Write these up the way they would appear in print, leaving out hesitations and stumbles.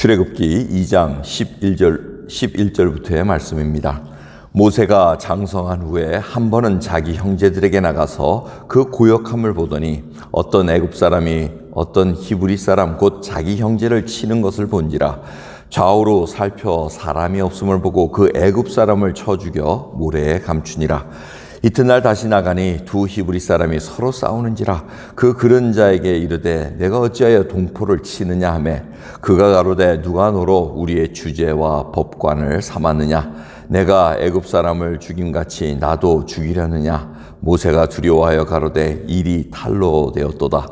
출애굽기 2장 11절부터의 말씀입니다. 모세가 장성한 후에 한 번은 자기 형제들에게 나가서 그 고역함을 보더니 어떤 애굽 사람이 어떤 히브리 사람 곧 자기 형제를 치는 것을 본지라. 좌우로 살펴 사람이 없음을 보고 그 애굽 사람을 쳐 죽여 모래에 감추니라. 이튿날 다시 나가니 두 히브리 사람이 서로 싸우는지라. 그 그른 자에게 이르되 내가 어찌하여 동포를 치느냐 하매 그가 가로되 누가 너로 우리의 주제와 법관을 삼았느냐. 내가 애굽 사람을 죽임같이 나도 죽이려느냐. 모세가 두려워하여 가로되 일이 탈로 되었도다.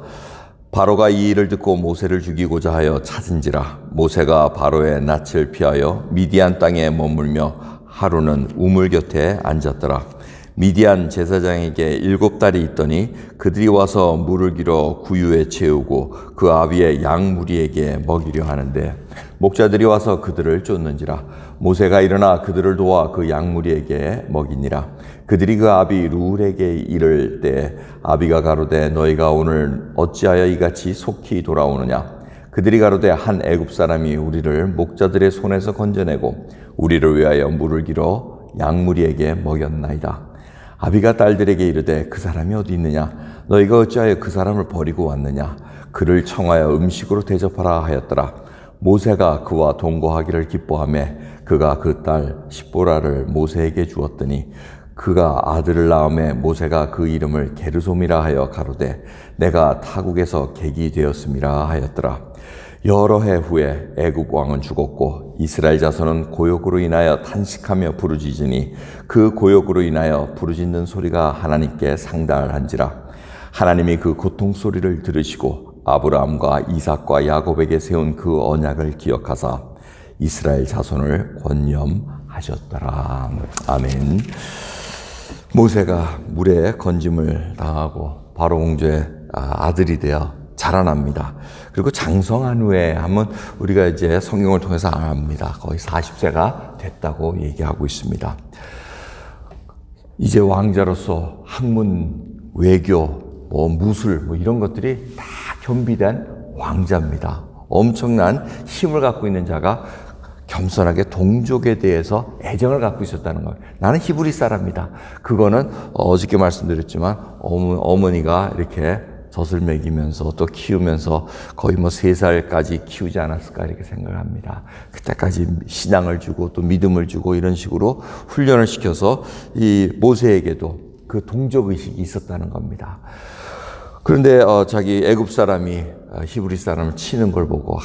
바로가 이 일을 듣고 모세를 죽이고자 하여 찾은지라. 모세가 바로의 낯을 피하여 미디안 땅에 머물며 하루는 우물 곁에 앉았더라. 미디안 제사장에게 7달이 있더니 그들이 와서 물을 길어 구유에 채우고 그 아비의 양무리에게 먹이려 하는데 목자들이 와서 그들을 쫓는지라. 모세가 일어나 그들을 도와 그 양무리에게 먹이니라. 그들이 그 아비 르울에게 이를 때 아비가 가로되 너희가 오늘 어찌하여 이같이 속히 돌아오느냐. 그들이 가로되 한 애굽 사람이 우리를 목자들의 손에서 건져내고 우리를 위하여 물을 길어 양무리에게 먹였나이다. 아비가 딸들에게 이르되 그 사람이 어디 있느냐. 너희가 어찌하여 그 사람을 버리고 왔느냐. 그를 청하여 음식으로 대접하라 하였더라. 모세가 그와 동거하기를 기뻐하며 그가 그 딸 십보라를 모세에게 주었더니 그가 아들을 낳음에 모세가 그 이름을 게르솜이라 하여 가로되 내가 타국에서 객이 되었음이라 하였더라. 여러 해 후에 애굽 왕은 죽었고 이스라엘 자손은 고역으로 인하여 탄식하며 부르짖으니 그 고역으로 인하여 부르짖는 소리가 하나님께 상달한지라. 하나님이 그 고통 소리를 들으시고 아브라함과 이삭과 야곱에게 세운 그 언약을 기억하사 이스라엘 자손을 권념하셨더라. 아멘. 모세가 물에 건짐을 당하고 바로 공주의 아들이 되어 자라납니다. 그리고 장성한 후에 하면 우리가 이제 성경을 통해서 압니다. 거의 40세가 됐다고 얘기하고 있습니다. 이제 왕자로서 학문, 외교, 무술 이런 것들이 다 겸비된 왕자입니다. 엄청난 힘을 갖고 있는 자가 겸손하게 동족에 대해서 애정을 갖고 있었다는 거예요. 나는 히브리 사람이다. 그거는 어저께 말씀드렸지만 어머니가 이렇게 젖을 먹이면서 또 키우면서 거의 3살까지 키우지 않았을까 이렇게 생각합니다. 그때까지 신앙을 주고 또 믿음을 주고 이런 식으로 훈련을 시켜서 이 모세에게도 그 동족의식이 있었다는 겁니다. 그런데 자기 애굽 사람이 히브리 사람을 치는 걸 보고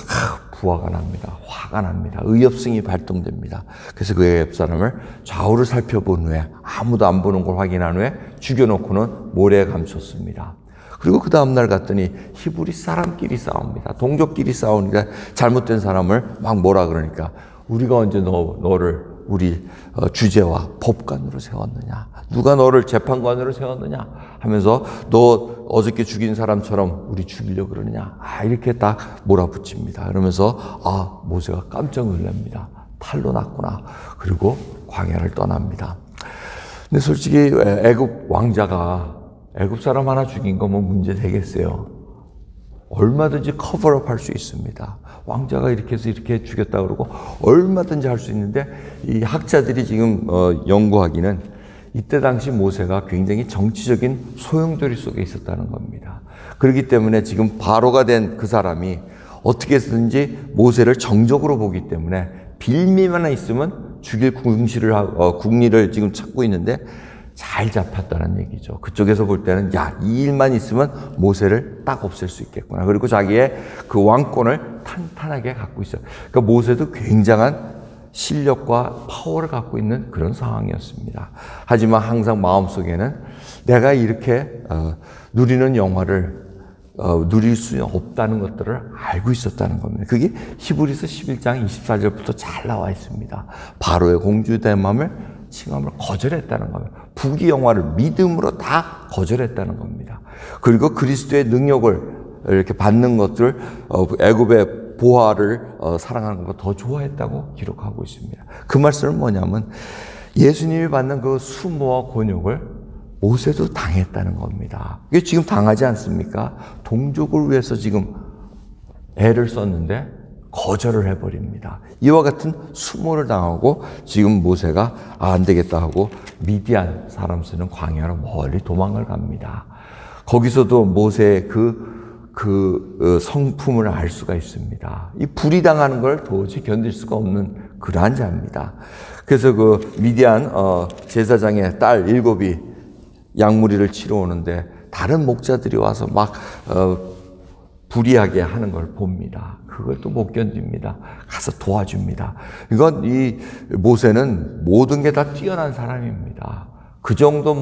부화가 납니다. 화가 납니다. 의협성이 발동됩니다. 그래서 그 애굽 사람을 좌우를 살펴본 후에 아무도 안 보는 걸 확인한 후에 죽여놓고는 모래에 감췄습니다. 그리고 그 다음날 갔더니 히브리 사람끼리 싸웁니다. 동족끼리 싸우니까 잘못된 사람을 막 뭐라 그러니까 우리가 언제 너를 우리 주제와 법관으로 세웠느냐. 누가 너를 재판관으로 세웠느냐 하면서 너 어저께 죽인 사람처럼 우리 죽이려고 그러느냐. 이렇게 딱 몰아붙입니다. 그러면서 모세가 깜짝 놀랍니다. 탈로 났구나. 그리고 광야를 떠납니다. 근데 솔직히 애굽 왕자가 애굽 사람 하나 죽인 거 문제 되겠어요? 얼마든지 커버업 할 수 있습니다. 왕자가 이렇게 해서 이렇게 죽였다 그러고 얼마든지 할 수 있는데 이 학자들이 지금 연구하기는 이때 당시 모세가 굉장히 정치적인 소용돌이 속에 있었다는 겁니다. 그렇기 때문에 지금 바로가 된 그 사람이 어떻게 해서든지 모세를 정적으로 보기 때문에 빌미만 있으면 죽일 궁리를 지금 찾고 있는데 잘 잡혔다는 얘기죠. 그쪽에서 볼 때는 이 일만 있으면 모세를 딱 없앨 수 있겠구나. 그리고 자기의 그 왕권을 탄탄하게 갖고 있어요. 그러니까 모세도 굉장한 실력과 파워를 갖고 있는 그런 상황이었습니다. 하지만 항상 마음속에는 내가 이렇게 누리는 영화를 누릴 수 없다는 것들을 알고 있었다는 겁니다. 그게 히브리서 11장 24절부터 잘 나와 있습니다. 바로의 공주됨함을 칭함을 거절했다는 거예요. 부귀 영화를 믿음으로 다 거절했다는 겁니다. 그리고 그리스도의 능력을 이렇게 받는 것들, 애굽의 보화를 사랑하는 것보다 더 좋아했다고 기록하고 있습니다. 그 말씀은 뭐냐면 예수님이 받는 그 수모와 곤욕을 모세도 당했다는 겁니다. 이게 지금 당하지 않습니까? 동족을 위해서 지금 애를 썼는데 거절을 해버립니다. 이와 같은 수모를 당하고 지금 모세가 안 되겠다 하고 미디안 사람 쓰는 광야로 멀리 도망을 갑니다. 거기서도 모세의 그 성품을 알 수가 있습니다. 이 불이 당하는 걸 도저히 견딜 수가 없는 그러한 자입니다. 그래서 그 미디안 제사장의 딸 7이 양무리를 치러 오는데 다른 목자들이 와서 막 불이하게 하는 걸 봅니다. 그걸 또 못 견딥니다. 가서 도와줍니다. 이건 이 모세는 모든 게 다 뛰어난 사람입니다. 그 정도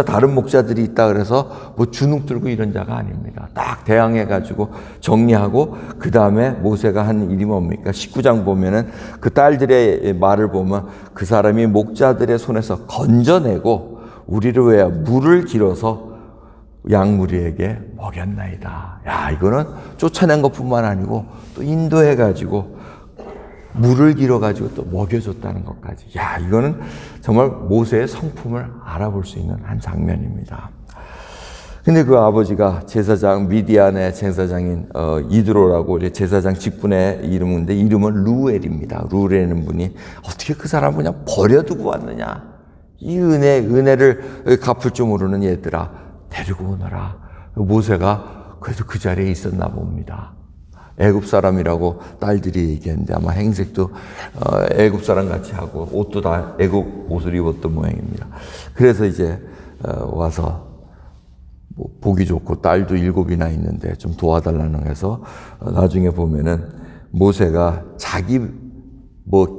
다른 목자들이 있다 그래서 주눅 들고 이런 자가 아닙니다. 딱 대항해가지고 정리하고, 그 다음에 모세가 한 일이 뭡니까? 19장 보면은 그 딸들의 말을 보면 그 사람이 목자들의 손에서 건져내고 우리를 위하여 물을 길어서 양무리에게 먹였나이다. 야, 이거는 쫓아낸 것뿐만 아니고 또 인도해가지고 물을 길어가지고 또 먹여줬다는 것까지. 야, 이거는 정말 모세의 성품을 알아볼 수 있는 한 장면입니다. 근데 그 아버지가 제사장, 미디안의 제사장인 이드로라고 제사장 직분의 이름인데 이름은 루엘입니다. 루엘이라는 분이 어떻게 그 사람을 그냥 버려두고 왔느냐. 이 은혜를 갚을 줄 모르는 얘들아, 데리고 오너라. 모세가 그래도 그 자리에 있었나 봅니다. 애굽 사람이라고 딸들이 얘기했는데 아마 행색도 애굽 사람 같이 하고 옷도 다 애굽 옷을 입었던 모양입니다. 그래서 이제 와서 보기 좋고 딸도 7이나 있는데 좀 도와달라는 해서 나중에 보면은 모세가 자기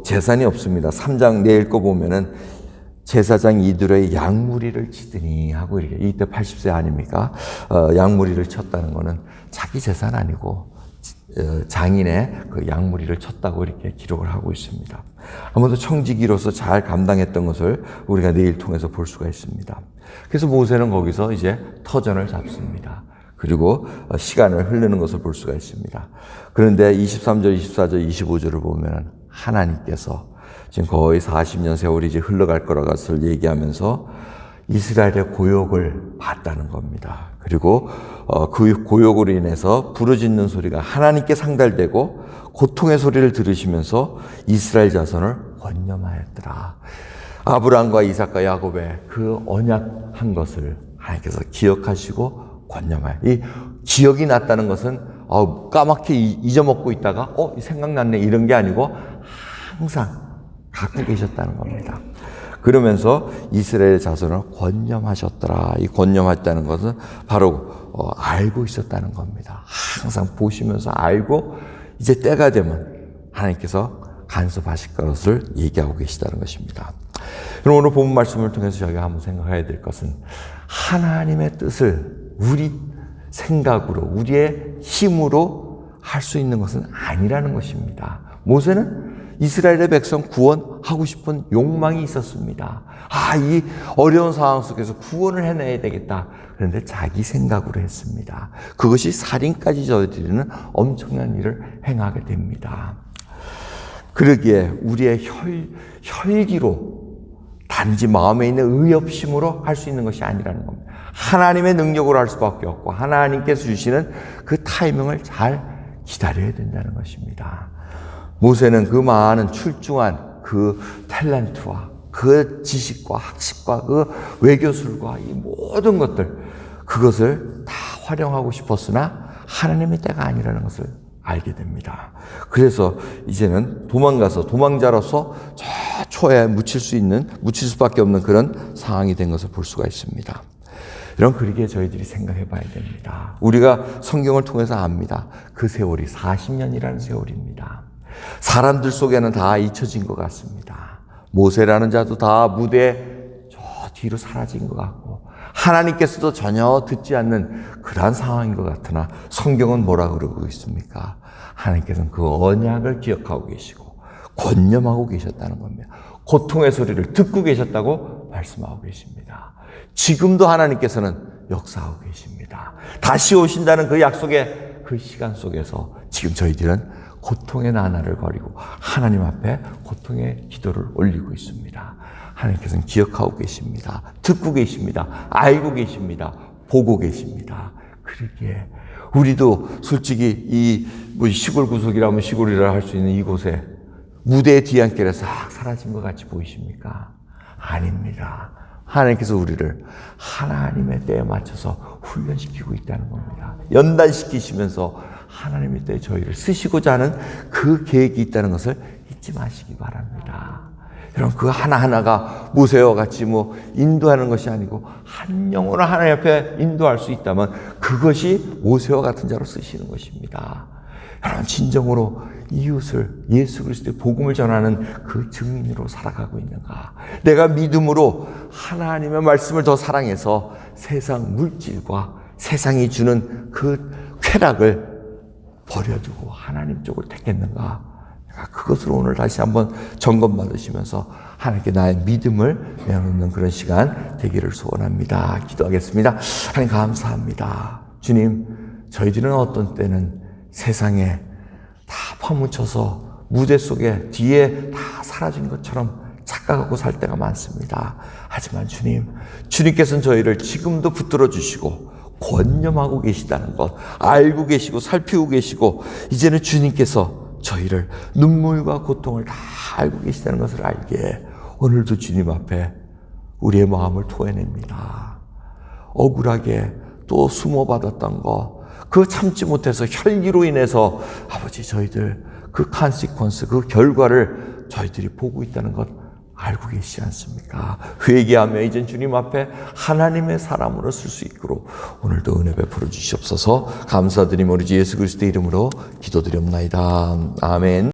재산이 없습니다. 3장 내일 거 보면은 제사장 이드로의 양무리를 치더니 하고 이렇게, 이때 80세 아닙니까? 양무리를 쳤다는 거는 자기 재산 아니고 장인의 그 양무리를 쳤다고 이렇게 기록을 하고 있습니다. 아무도 청지기로서 잘 감당했던 것을 우리가 내일 통해서 볼 수가 있습니다. 그래서 모세는 거기서 이제 터전을 잡습니다. 그리고 시간을 흐르는 것을 볼 수가 있습니다. 그런데 23절, 24절, 25절을 보면 하나님께서 지금 거의 40년 세월이 이제 흘러갈 거라는 것을 얘기하면서 이스라엘의 고욕을 봤다는 겁니다. 그리고 그 고욕으로 인해서 부르짖는 소리가 하나님께 상달되고 고통의 소리를 들으시면서 이스라엘 자손을 권념하였더라. 아브라함과 이삭과 야곱의 그 언약한 것을 하나님께서 기억하시고 권념하여. 이 기억이 났다는 것은 까맣게 잊어먹고 있다가 생각났네 이런 게 아니고 항상 갖고 계셨다는 겁니다. 그러면서 이스라엘 자손을 권념하셨더라. 이 권념하셨다는 것은 바로 알고 있었다는 겁니다. 항상 보시면서 알고 이제 때가 되면 하나님께서 간섭하실 것을 얘기하고 계시다는 것입니다. 그럼 오늘 본문 말씀을 통해서 저희가 한번 생각해야 될 것은 하나님의 뜻을 우리 생각으로, 우리의 힘으로 할 수 있는 것은 아니라는 것입니다. 모세는 이스라엘의 백성 구원하고 싶은 욕망이 있었습니다. 이 어려운 상황 속에서 구원을 해내야 되겠다. 그런데 자기 생각으로 했습니다. 그것이 살인까지 저지르는 엄청난 일을 행하게 됩니다. 그러기에 우리의 혈기로 단지 마음에 있는 의협심으로 할 수 있는 것이 아니라는 겁니다. 하나님의 능력으로 할 수밖에 없고 하나님께서 주시는 그 타이밍을 잘 기다려야 된다는 것입니다. 모세는 그 많은 출중한 그 탤런트와 그 지식과 학식과 그 외교술과 이 모든 것들, 그것을 다 활용하고 싶었으나 하나님의 때가 아니라는 것을 알게 됩니다. 그래서 이제는 도망자로서 저 초에 묻힐 수밖에 없는 그런 상황이 된 것을 볼 수가 있습니다. 이런 그러기에 저희들이 생각해 봐야 됩니다. 우리가 성경을 통해서 압니다. 그 세월이 40년이라는 세월입니다. 사람들 속에는 다 잊혀진 것 같습니다. 모세라는 자도 다 무대에 저 뒤로 사라진 것 같고 하나님께서도 전혀 듣지 않는 그러한 상황인 것 같으나 성경은 뭐라 그러고 있습니까? 하나님께서는 그 언약을 기억하고 계시고 권념하고 계셨다는 겁니다. 고통의 소리를 듣고 계셨다고 말씀하고 계십니다. 지금도 하나님께서는 역사하고 계십니다. 다시 오신다는 그 약속의 그 시간 속에서 지금 저희들은 고통의 나날을 거리고 하나님 앞에 고통의 기도를 올리고 있습니다. 하나님께서는 기억하고 계십니다. 듣고 계십니다. 알고 계십니다. 보고 계십니다. 그러기에 우리도 솔직히 이 시골 구석이라면 시골이라 할 수 있는 이곳에 무대의 뒤안길에 싹 사라진 것 같이 보이십니까? 아닙니다. 하나님께서 우리를 하나님의 때에 맞춰서 훈련시키고 있다는 겁니다. 연단시키시면서 하나님의 때에 저희를 쓰시고자 하는 그 계획이 있다는 것을 잊지 마시기 바랍니다. 여러분, 그 하나하나가 모세와 같이 인도하는 것이 아니고 한 영혼을 하나님 앞에 인도할 수 있다면 그것이 모세와 같은 자로 쓰시는 것입니다. 여러분, 진정으로 이웃을 예수 그리스도의 복음을 전하는 그 증인으로 살아가고 있는가? 내가 믿음으로 하나님의 말씀을 더 사랑해서 세상 물질과 세상이 주는 그 쾌락을 버려두고 하나님 쪽을 택했는가? 그것으로 오늘 다시 한번 점검받으시면서 하나님께 나의 믿음을 내놓는 그런 시간 되기를 소원합니다. 기도하겠습니다. 하나님 감사합니다. 주님, 저희들은 어떤 때는 세상에 다 파묻혀서 무대 속에 뒤에 다 사라진 것처럼 착각하고 살 때가 많습니다. 하지만 주님께서는 저희를 지금도 붙들어 주시고 권념하고 계시다는 것 알고 계시고 살피고 계시고 이제는 주님께서 저희를 눈물과 고통을 다 알고 계시다는 것을 알기에 오늘도 주님 앞에 우리의 마음을 토해냅니다. 억울하게 또 수모받았던 거 그 참지 못해서 혈기로 인해서 아버지 저희들 그 컨시퀀스 그 결과를 저희들이 보고 있다는 것 알고 계시지 않습니까? 회개하며 이젠 주님 앞에 하나님의 사람으로 쓸 수 있도록 오늘도 은혜 베풀어 주시옵소서. 감사드리며 우리 주 예수 그리스도의 이름으로 기도드립니다. 아멘.